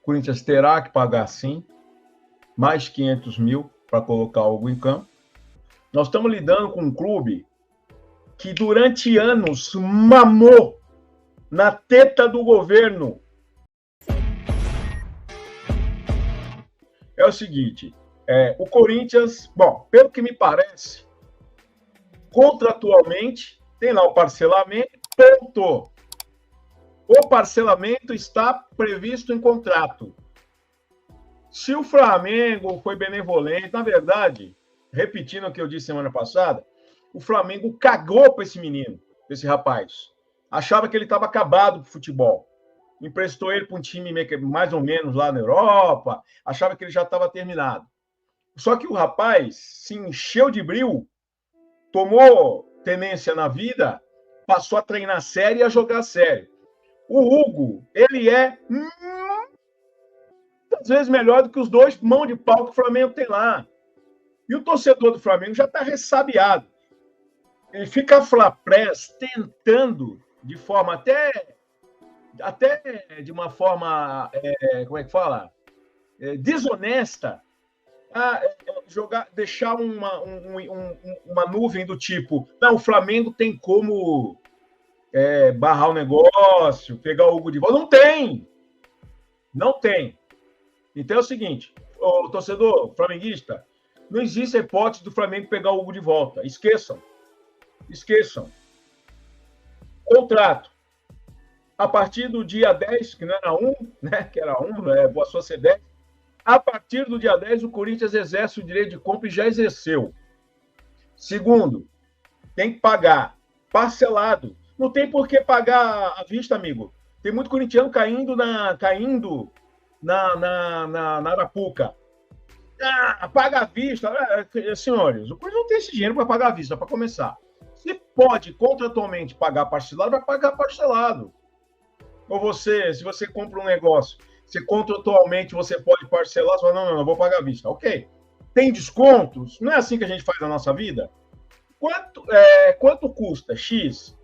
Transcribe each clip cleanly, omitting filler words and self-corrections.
O Corinthians terá que pagar, sim, mais 500 mil para colocar algo em campo. Nós estamos lidando com um clube que durante anos mamou na teta do governo. É o seguinte, o Corinthians, bom, pelo que me parece, contratualmente, tem lá o parcelamento, ponto. O parcelamento está previsto em contrato. Se o Flamengo foi benevolente, na verdade, repetindo o que eu disse semana passada, o Flamengo cagou para esse menino, esse rapaz. Achava que ele estava acabado pro futebol. Emprestou ele para um time mais ou menos lá na Europa, achava que ele já estava terminado. Só que o rapaz se encheu de bril, tomou tenência na vida, passou a treinar sério e a jogar sério. O Hugo, ele é muitas vezes melhor do que os dois mãos de pau que o Flamengo tem lá. E o torcedor do Flamengo já está ressabiado. Ele fica flaprés tentando, de forma até de uma forma, como é que fala? Desonesta, deixar uma nuvem do tipo, não, o Flamengo tem como barrar o negócio, pegar o Hugo de volta. Não tem! Não tem. Então é o seguinte, o torcedor flamenguista, não existe a hipótese do Flamengo pegar o Hugo de volta. Esqueçam. Esqueçam. Contrato. A partir do dia 10, que não era 1, né? Que era 1, passou a ser 10. A partir do dia 10, o Corinthians exerce o direito de compra e já exerceu. Segundo, tem que pagar parcelado. Não tem por que pagar à vista, amigo. Tem muito corintiano caindo na Arapuca. Paga à vista. Senhores, o Corinthians não tem esse dinheiro para pagar à vista, para começar. Se pode contratualmente pagar parcelado, vai pagar parcelado. Ou se você compra um negócio, se contratualmente você pode parcelar, você fala, não, vou pagar à vista. Ok. Tem descontos? Não é assim que a gente faz na nossa vida? Quanto custa? X.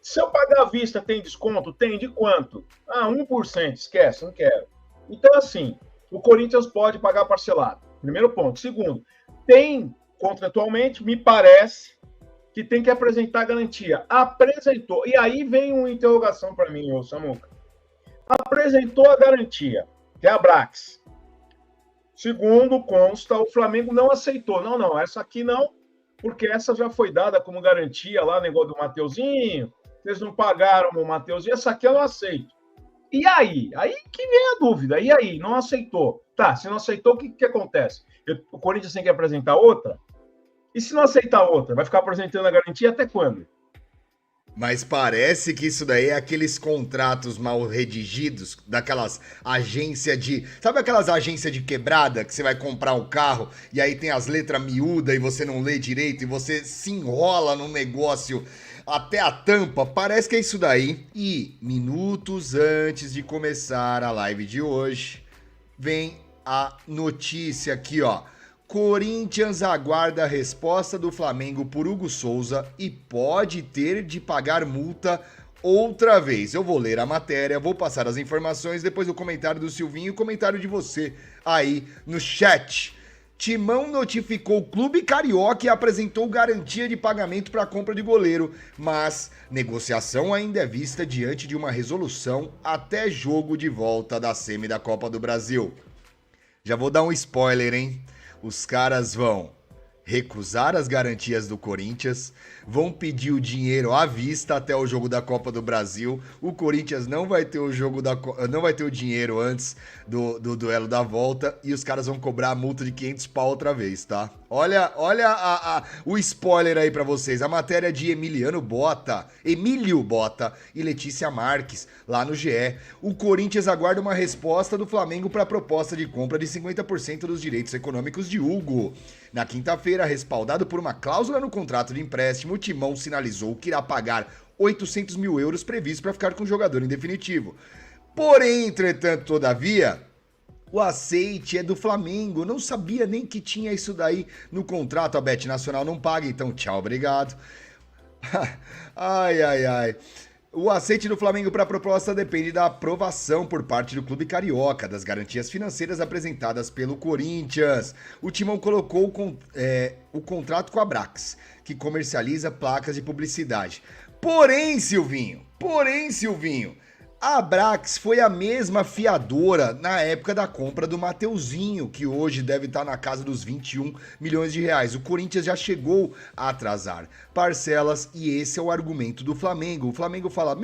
Se eu pagar à vista, tem desconto? Tem. De quanto? 1%. Esquece, não quero. Então, assim, o Corinthians pode pagar parcelado. Primeiro ponto. Segundo, tem contratualmente, me parece, que tem que apresentar garantia. Apresentou. E aí vem uma interrogação para mim, Samuca. Apresentou a garantia, que é a Brax. Segundo consta, o Flamengo não aceitou. Não, essa aqui não, porque essa já foi dada como garantia lá, negócio do Mateuzinho. Vocês não pagaram o Mateuzinho, essa aqui eu não aceito. E aí? Aí que vem a dúvida. E aí? Não aceitou. Tá, se não aceitou, o que acontece? O Corinthians tem que apresentar outra? E se não aceitar outra? Vai ficar apresentando a garantia até quando? Mas parece que isso daí é aqueles contratos mal redigidos, daquelas agências de... Sabe aquelas agências de quebrada que você vai comprar um carro e aí tem as letras miúdas e você não lê direito e você se enrola num negócio até a tampa? Parece que é isso daí. E minutos antes de começar a live de hoje, vem a notícia aqui, ó. Corinthians aguarda a resposta do Flamengo por Hugo Souza e pode ter de pagar multa outra vez. Eu vou ler a matéria, vou passar as informações, depois do comentário do Silvinho e o comentário de você aí no chat. Timão notificou o Clube Carioca e apresentou garantia de pagamento para a compra de goleiro, mas negociação ainda é vista diante de uma resolução até jogo de volta da semi da Copa do Brasil. Já vou dar um spoiler, hein? Os caras vão recusar as garantias do Corinthians, vão pedir o dinheiro à vista até o jogo da Copa do Brasil. O Corinthians não vai ter não vai ter o dinheiro antes do duelo da volta e os caras vão cobrar a multa de 500 pau outra vez, tá? Olha o spoiler aí pra vocês. A matéria de Emílio Bota e Letícia Marques, lá no GE. O Corinthians aguarda uma resposta do Flamengo para a proposta de compra de 50% dos direitos econômicos de Hugo. Na quinta-feira, respaldado por uma cláusula no contrato de empréstimo, o Timão sinalizou que irá pagar 800 mil euros previstos para ficar com o jogador em definitivo. Porém, entretanto, todavia, o aceite é do Flamengo. Eu não sabia nem que tinha isso daí no contrato. A Bet Nacional não paga, então tchau, obrigado. Ai. O aceite do Flamengo para a proposta depende da aprovação por parte do clube carioca, das garantias financeiras apresentadas pelo Corinthians. O Timão colocou o contrato com a Brax, que comercializa placas de publicidade. Porém, Silvinho, a Brax foi a mesma fiadora na época da compra do Mateuzinho, que hoje deve estar na casa dos 21 milhões de reais. O Corinthians já chegou a atrasar parcelas e esse é o argumento do Flamengo. O Flamengo fala,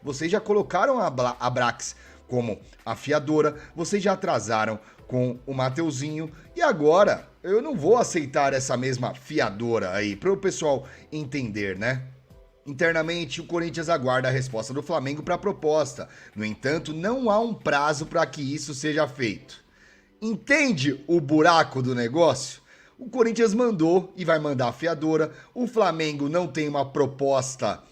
vocês já colocaram a Brax como a fiadora, vocês já atrasaram com o Mateuzinho e agora eu não vou aceitar essa mesma fiadora aí, para o pessoal entender, né? Internamente, o Corinthians aguarda a resposta do Flamengo para a proposta. No entanto, não há um prazo para que isso seja feito. Entende o buraco do negócio? O Corinthians mandou e vai mandar a fiadora. O Flamengo não tem uma proposta,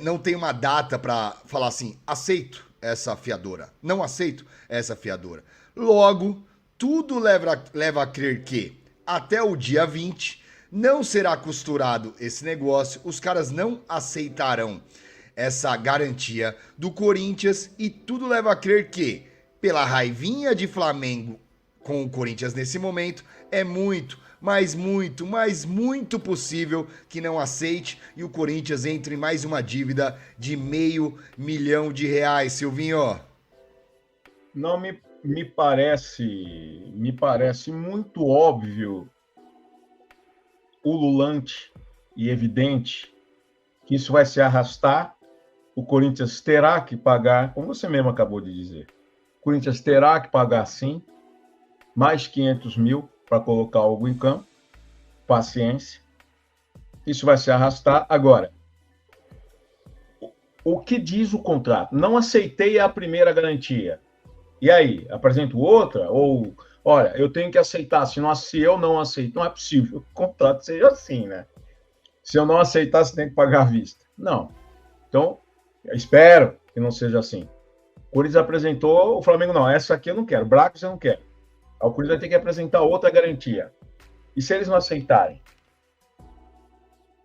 não tem uma data para falar assim, aceito essa fiadora, não aceito essa fiadora. Logo, tudo leva a crer que até o dia 20 não será costurado esse negócio, os caras não aceitarão essa garantia do Corinthians e tudo leva a crer que, pela raivinha de Flamengo com o Corinthians nesse momento, é muito possível que não aceite e o Corinthians entre em mais uma dívida de R$500 milhão, Silvinho. Não me parece muito óbvio, ululante e evidente que isso vai se arrastar. O Corinthians terá que pagar, como você mesmo acabou de dizer, o Corinthians terá que pagar sim mais 500 mil para colocar algo em campo. Paciência. Isso vai se arrastar. Agora, o que diz o contrato? Não aceitei a primeira garantia. E aí? Apresento outra? Ou, olha, eu tenho que aceitar. Se eu não aceito, não é possível que o contrato seja assim, né? Se eu não aceitar, você tem que pagar à vista. Não. Então, eu espero que não seja assim. O Corinthians apresentou, o Flamengo não. Essa aqui eu não quero. Brax eu não quero. O Corinthians vai ter que apresentar outra garantia. E se eles não aceitarem?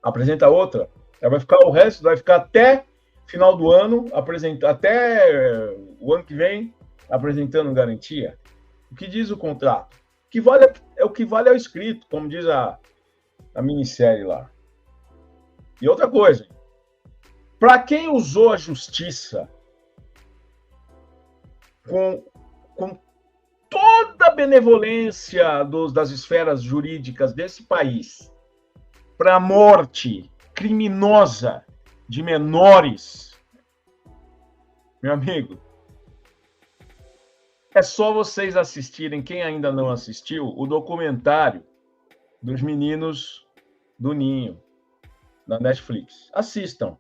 Apresenta outra. Vai ficar o resto, vai ficar até final do ano, até o ano que vem, apresentando garantia. O que diz o contrato? O que vale é o escrito, como diz a minissérie lá. E outra coisa, para quem usou a justiça com toda a benevolência das esferas jurídicas desse país para a morte criminosa de menores, meu amigo, é só vocês assistirem, quem ainda não assistiu, o documentário dos meninos do Ninho, da Netflix. Assistam.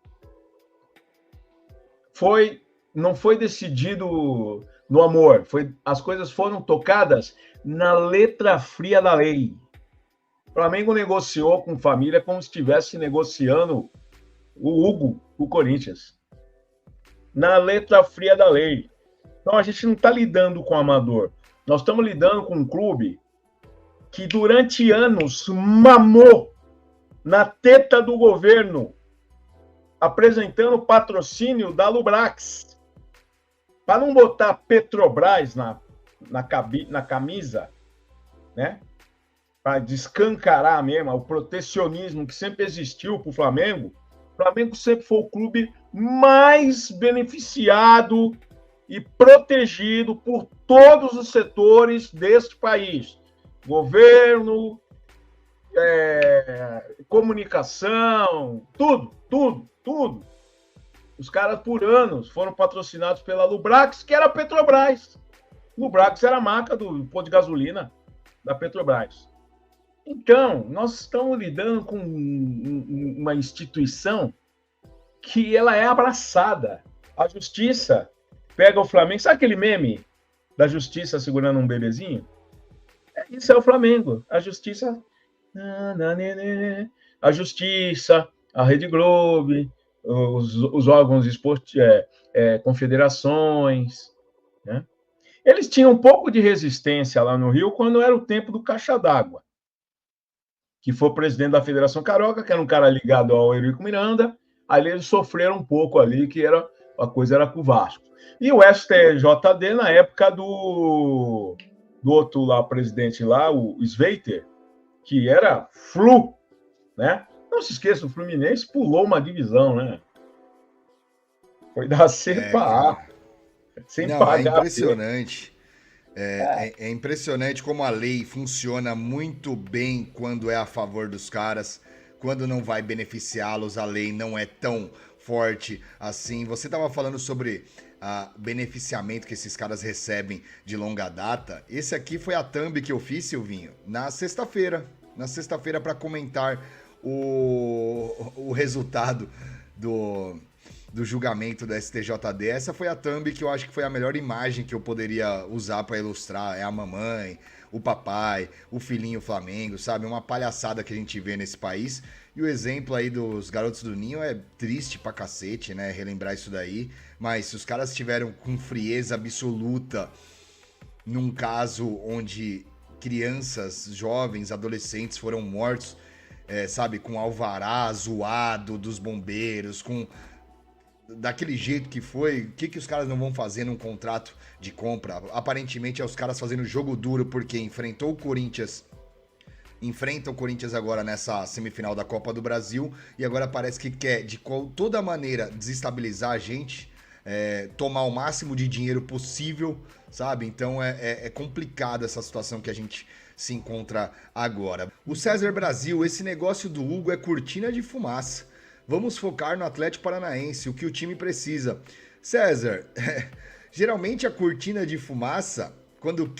Não foi decidido no amor, as coisas foram tocadas na letra fria da lei. O Flamengo negociou com família como se estivesse negociando o Hugo, o Corinthians. Na letra fria da lei. Então a gente não está lidando com amador. Nós estamos lidando com um clube que durante anos mamou na teta do governo, apresentando patrocínio da Lubrax. Para não botar Petrobras na camisa, né? Para descancarar mesmo o protecionismo que sempre existiu para o Flamengo sempre foi o clube mais beneficiado e protegido por todos os setores deste país. Governo, comunicação, tudo. Os caras, por anos, foram patrocinados pela Lubrax, que era a Petrobras. Lubrax era a marca do posto de gasolina da Petrobras. Então, nós estamos lidando com uma instituição que ela é abraçada. A justiça pega o Flamengo. Sabe aquele meme da justiça segurando um bebezinho? Isso é o Flamengo. A justiça... A justiça, a Rede Globo, os órgãos esportivos, confederações, né? Eles tinham um pouco de resistência lá no Rio quando era o tempo do Caixa d'Água, que foi presidente da Federação Carioca, que era um cara ligado ao Eurico Miranda, Ali eles sofreram um pouco ali, que a coisa era com o Vasco. E o STJD, na época do outro lá, presidente lá, o Sveiter, que era Flu, né? Não se esqueça, o Fluminense pulou uma divisão, né? Foi da C para A, sem Não, é pagar. impressionante. É impressionante como a lei funciona muito bem quando é a favor dos caras, quando não vai beneficiá-los, a lei não é tão forte assim. Você estava falando sobre o beneficiamento que esses caras recebem de longa data. Esse aqui foi a thumb que eu fiz, Silvinho, na sexta-feira. Na sexta-feira para comentar o resultado do julgamento do STJD. Essa foi a thumb que eu acho que foi a melhor imagem que eu poderia usar para ilustrar. É a mamãe, o papai, o filhinho Flamengo, sabe? Uma palhaçada que a gente vê nesse país. E o exemplo aí dos garotos do Ninho é triste pra cacete, né? Relembrar isso daí. Mas se os caras tiveram com frieza absoluta num caso onde crianças, jovens, adolescentes foram mortos, sabe? Com alvará zoado dos bombeiros, com daquele jeito que foi, o que os caras não vão fazer num contrato de compra? Aparentemente é os caras fazendo jogo duro porque enfrenta o Corinthians agora nessa semifinal da Copa do Brasil e agora parece que quer de toda maneira desestabilizar a gente, tomar o máximo de dinheiro possível, sabe? Então é complicada essa situação que a gente se encontra agora. O César Brasil, esse negócio do Hugo é cortina de fumaça. Vamos focar no Atlético Paranaense, o que o time precisa. César, geralmente a cortina de fumaça, quando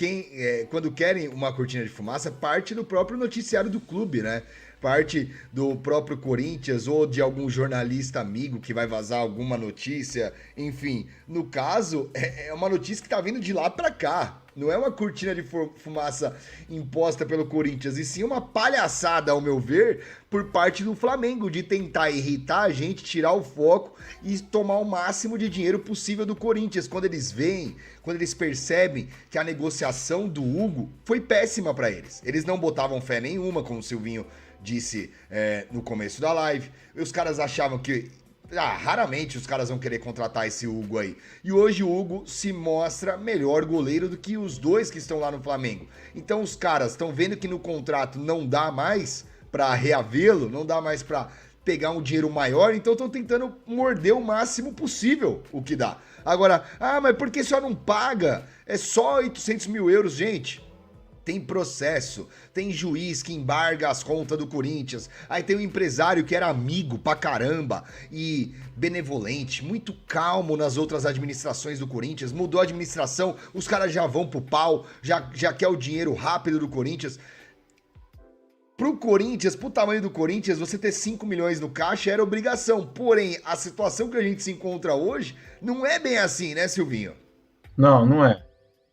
querem uma cortina de fumaça, parte do próprio noticiário do clube, né? Parte do próprio Corinthians ou de algum jornalista amigo que vai vazar alguma notícia. Enfim, no caso, é uma notícia que tá vindo de lá para cá. Não é uma cortina de fumaça imposta pelo Corinthians, e sim uma palhaçada, ao meu ver, por parte do Flamengo, de tentar irritar a gente, tirar o foco e tomar o máximo de dinheiro possível do Corinthians. Quando eles veem, quando eles percebem que a negociação do Hugo foi péssima para eles. Eles não botavam fé nenhuma, como o Silvinho disse no começo da live. Os caras achavam que raramente os caras vão querer contratar esse Hugo aí. E hoje o Hugo se mostra melhor goleiro do que os dois que estão lá no Flamengo. Então os caras estão vendo que no contrato não dá mais pra reavê-lo, não dá mais pra pegar um dinheiro maior, então estão tentando morder o máximo possível o que dá. Agora, mas por que só não paga? É só 800 mil euros, gente. Tem processo, tem juiz que embarga as contas do Corinthians, aí tem um empresário que era amigo pra caramba e benevolente, muito calmo nas outras administrações do Corinthians, mudou a administração, os caras já vão pro pau, já quer o dinheiro rápido do Corinthians. Pro Corinthians, pro tamanho do Corinthians, você ter 5 milhões no caixa era obrigação, porém, a situação que a gente se encontra hoje não é bem assim, né, Silvinho? Não, não é.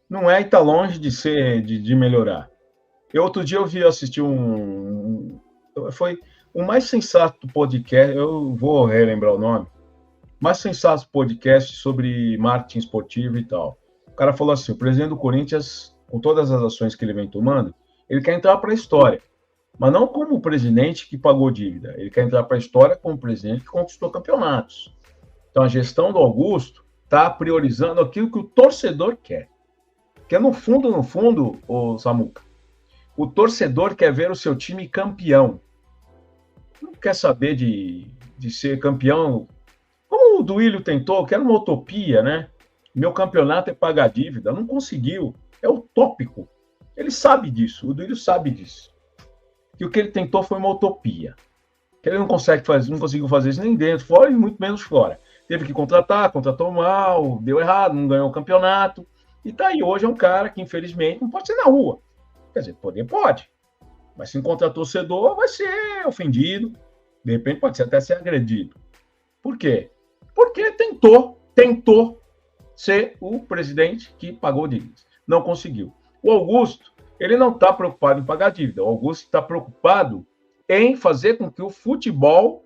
Não é e está longe de ser, de melhorar. Outro dia eu assisti foi o mais sensato podcast, eu vou relembrar o nome, mais sensato podcast sobre marketing esportivo e tal. O cara falou assim, o presidente do Corinthians, com todas as ações que ele vem tomando, ele quer entrar para a história, mas não como o presidente que pagou dívida, ele quer entrar para a história como o presidente que conquistou campeonatos. Então a gestão do Augusto está priorizando aquilo que o torcedor quer. Porque no fundo, o Samuca, o torcedor quer ver o seu time campeão. Não quer saber de ser campeão. Como o Duílio tentou, que era uma utopia, né? Meu campeonato é pagar dívida. Não conseguiu. É utópico. Ele sabe disso. O Duílio sabe disso. Que o que ele tentou foi uma utopia. Que ele não conseguiu fazer isso nem dentro, fora e muito menos fora. Teve que contratou mal, deu errado, não ganhou o campeonato. E tá aí, hoje é um cara que, infelizmente, não pode ser na rua. Quer dizer, poder pode. Mas se encontrar torcedor, vai ser ofendido. De repente, pode até ser agredido. Por quê? Porque tentou ser o presidente que pagou dívidas. Não conseguiu. O Augusto, ele não está preocupado em pagar dívida. O Augusto está preocupado em fazer com que o futebol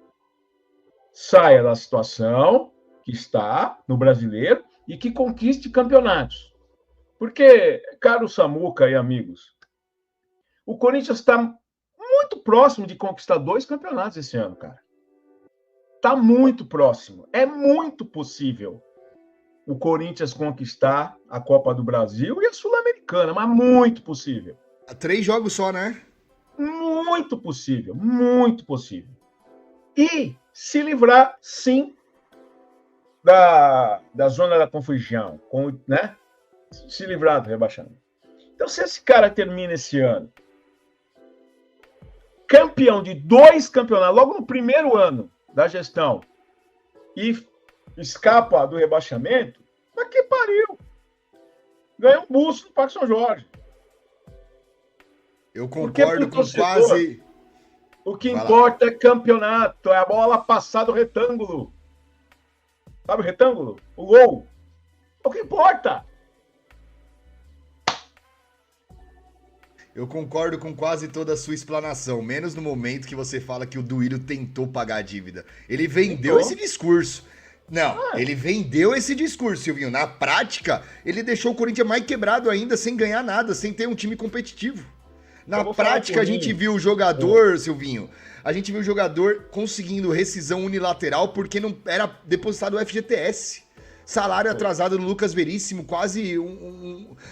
saia da situação que está no brasileiro e que conquiste campeonatos. Porque, caro Samuca e amigos, o Corinthians está muito próximo de conquistar 2 campeonatos esse ano, cara. está muito próximo. É muito possível o Corinthians conquistar a Copa do Brasil e a Sul-Americana, mas muito possível. 3 jogos só, né? Muito possível, muito possível. E se livrar, sim, da zona da confusão, né? Se livrar do rebaixamento. Então, se esse cara termina esse ano campeão de 2 campeonatos, logo no primeiro ano da gestão, e escapa do rebaixamento, mas que pariu! Ganha um busto no Parque São Jorge. Eu concordo com quase... O que importa é campeonato, é a bola passar do retângulo. Sabe o retângulo? O gol. É o que importa. Eu concordo com quase toda a sua explanação, menos no momento que você fala que o Duílio tentou pagar a dívida. Ele vendeu esse discurso. Não, ele vendeu esse discurso, Silvinho. Na prática, ele deixou o Corinthians mais quebrado ainda, sem ganhar nada, sem ter um time competitivo. Na prática, a gente viu o jogador, Silvinho, a gente viu o jogador conseguindo rescisão unilateral porque não era depositado o FGTS. Salário atrasado no Lucas Veríssimo, quase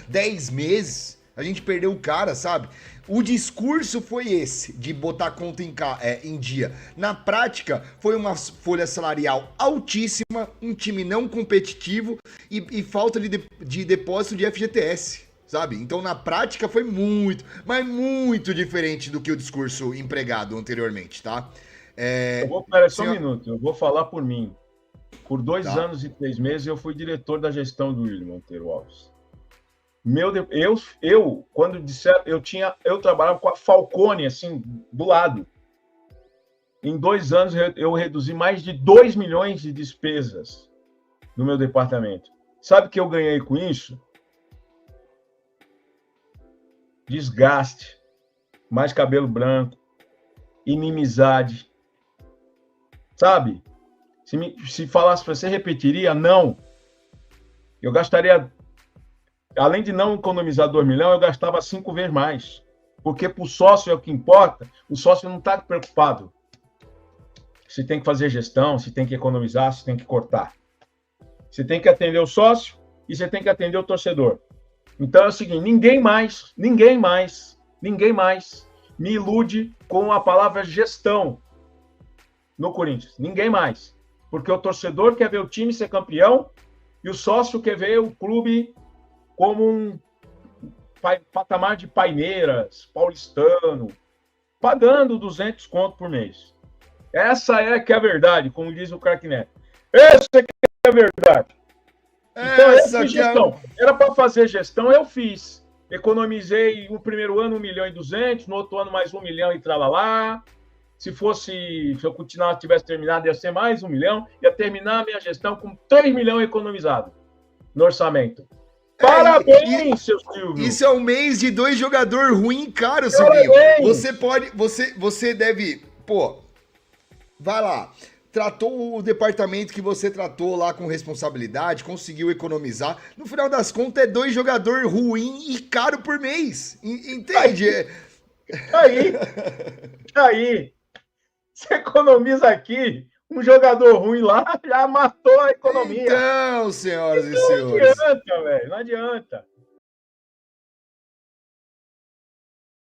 10 meses. A gente perdeu o cara, sabe? O discurso foi esse, de botar a conta em dia. Na prática, foi uma folha salarial altíssima, um time não competitivo e falta de depósito de FGTS, sabe? Então, na prática, foi muito, mas muito diferente do que o discurso empregado anteriormente, tá? Pera só um minuto, eu vou falar por mim. Por 2 anos e 3 meses, eu fui diretor da gestão do William Monteiro Alves. Quando disser, eu trabalhava com a Falcone, assim, do lado. Em 2 anos, eu reduzi mais de 2 milhões de despesas no meu departamento. Sabe o que eu ganhei com isso? Desgaste, mais cabelo branco, inimizade. Sabe? Se falasse para você, repetiria? Não. Eu gastaria... Além de não economizar 2 milhões, eu gastava 5 vezes mais. Porque para o sócio é o que importa, o sócio não está preocupado. Se tem que fazer gestão, se tem que economizar, se tem que cortar. Você tem que atender o sócio e você tem que atender o torcedor. Então é o seguinte, ninguém mais me ilude com a palavra gestão no Corinthians. Ninguém mais. Porque o torcedor quer ver o time ser campeão e o sócio quer ver o clube como um patamar de Paineiras, paulistano, pagando 200 conto por mês. Essa é que é a verdade, como diz o craque Neto. Essa é que é a verdade. Então, eu fiz gestão. Era para fazer gestão, eu fiz. Economizei no primeiro ano 1.200.000, no outro ano mais 1 milhão e tralalá. Se eu continuar, tivesse terminado, ia ser mais 1 milhão. Ia terminar a minha gestão com 3 milhões economizado no orçamento. Parabéns, seu Silvio. Isso é um mês de 2 jogadores ruins caros, Silvinho. Você deve... Pô, vai lá. Tratou o departamento que você tratou lá com responsabilidade, conseguiu economizar. No final das contas, é 2 jogadores ruins e caro por mês. Entende? Aí. Você economiza aqui... Um jogador ruim lá já matou a economia. Então, senhoras e senhores. Não adianta, velho. Não adianta.